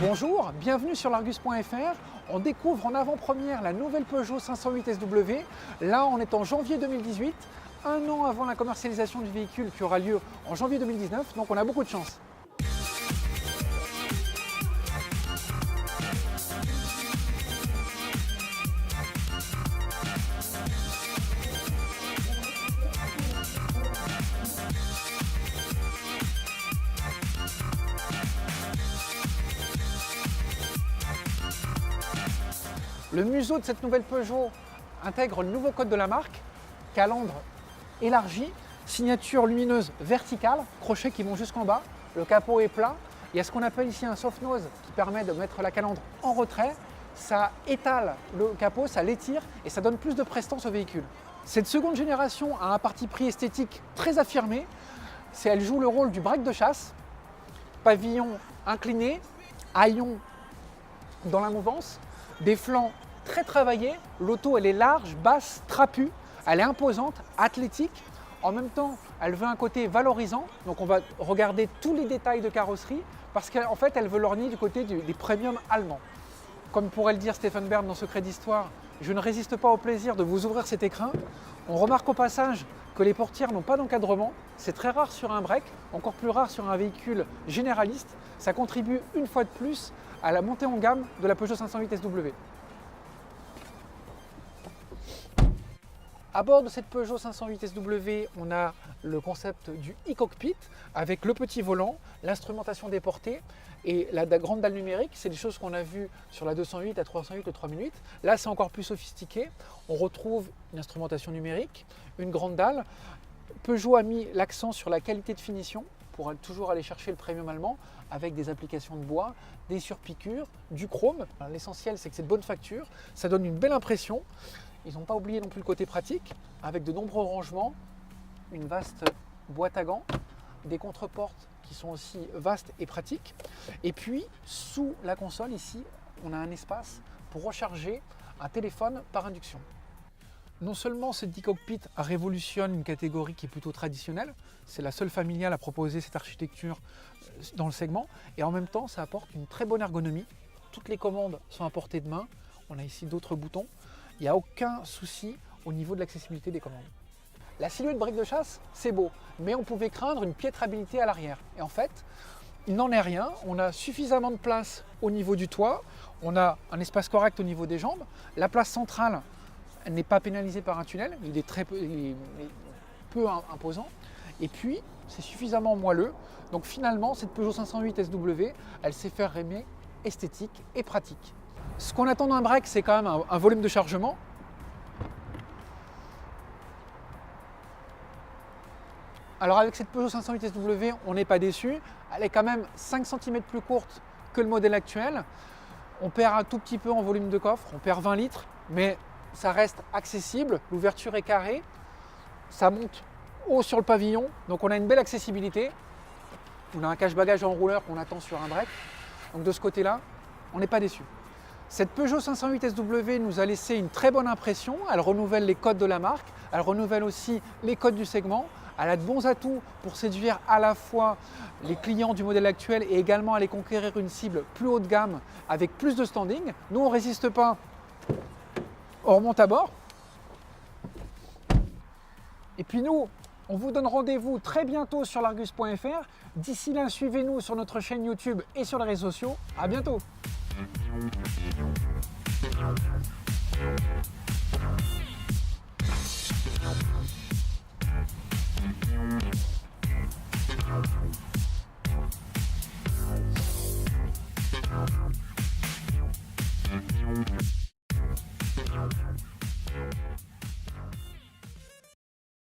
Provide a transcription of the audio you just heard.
Bonjour, bienvenue sur l'Argus.fr. On découvre en avant-première la nouvelle Peugeot 508 SW. Là, on est en janvier 2018, un an avant la commercialisation du véhicule qui aura lieu en janvier 2019, donc on a beaucoup de chance. Le museau de cette nouvelle Peugeot intègre le nouveau code de la marque, calandre élargi, signature lumineuse verticale, crochets qui vont jusqu'en bas, le capot est plat. Il y a ce qu'on appelle ici un soft nose qui permet de mettre la calandre en retrait. Ça étale le capot, ça l'étire et ça donne plus de prestance au véhicule. Cette seconde génération a un parti pris esthétique très affirmé. Elle joue le rôle du break de chasse, pavillon incliné, haillons dans la mouvance, des flancs très travaillés. L'auto elle est large, basse, trapue, elle est imposante, athlétique. En même temps, elle veut un côté valorisant. Donc on va regarder tous les détails de carrosserie parce qu'en fait, elle veut lorgner du côté des premiums allemands. Comme pourrait le dire Stephen Bern dans Secret d'Histoire, je ne résiste pas au plaisir de vous ouvrir cet écrin. On remarque au passage que les portières n'ont pas d'encadrement. C'est très rare sur un break, encore plus rare sur un véhicule généraliste. Ça contribue une fois de plus à la montée en gamme de la Peugeot 508 SW. À bord de cette Peugeot 508 SW, on a le concept du e-cockpit avec le petit volant, l'instrumentation des portées et la grande dalle numérique. C'est des choses qu'on a vues sur la 208, la 308, le 3008. Là, c'est encore plus sophistiqué. On retrouve une instrumentation numérique, une grande dalle. Peugeot a mis l'accent sur la qualité de finition pour toujours aller chercher le premium allemand avec des applications de bois, des surpiqûres, du chrome. L'essentiel, c'est que c'est de bonne facture. Ça donne une belle impression. Ils n'ont pas oublié non plus le côté pratique, avec de nombreux rangements, une vaste boîte à gants, des contreportes qui sont aussi vastes et pratiques. Et puis, sous la console, ici, on a un espace pour recharger un téléphone par induction. Non seulement ce e-cockpit révolutionne une catégorie qui est plutôt traditionnelle, c'est la seule familiale à proposer cette architecture dans le segment, et en même temps, ça apporte une très bonne ergonomie. Toutes les commandes sont à portée de main. On a ici d'autres boutons. Il n'y a aucun souci au niveau de l'accessibilité des commandes. La silhouette break de chasse, c'est beau, mais on pouvait craindre une piétrabilité à l'arrière. Et en fait, il n'en est rien. On a suffisamment de place au niveau du toit, on a un espace correct au niveau des jambes. La place centrale n'est pas pénalisée par un tunnel, il est peu imposant. Et puis, c'est suffisamment moelleux. Donc finalement, cette Peugeot 508 SW, elle sait faire aimer esthétique et pratique. Ce qu'on attend d'un break, c'est quand même un volume de chargement. Alors avec cette Peugeot 508 SW, on n'est pas déçu. Elle est quand même 5 cm plus courte que le modèle actuel. On perd un tout petit peu en volume de coffre, on perd 20 litres, mais ça reste accessible. L'ouverture est carrée, ça monte haut sur le pavillon, donc on a une belle accessibilité. On a un cache-bagages en rouleur qu'on attend sur un break. Donc de ce côté-là, on n'est pas déçu. Cette Peugeot 508 SW nous a laissé une très bonne impression. Elle renouvelle les codes de la marque, elle renouvelle aussi les codes du segment. Elle a de bons atouts pour séduire à la fois les clients du modèle actuel et également aller conquérir une cible plus haut de gamme avec plus de standing. Nous, on ne résiste pas, on remonte à bord. Et puis nous, on vous donne rendez-vous très bientôt sur l'Argus.fr. D'ici là, suivez-nous sur notre chaîne YouTube et sur les réseaux sociaux. À bientôt.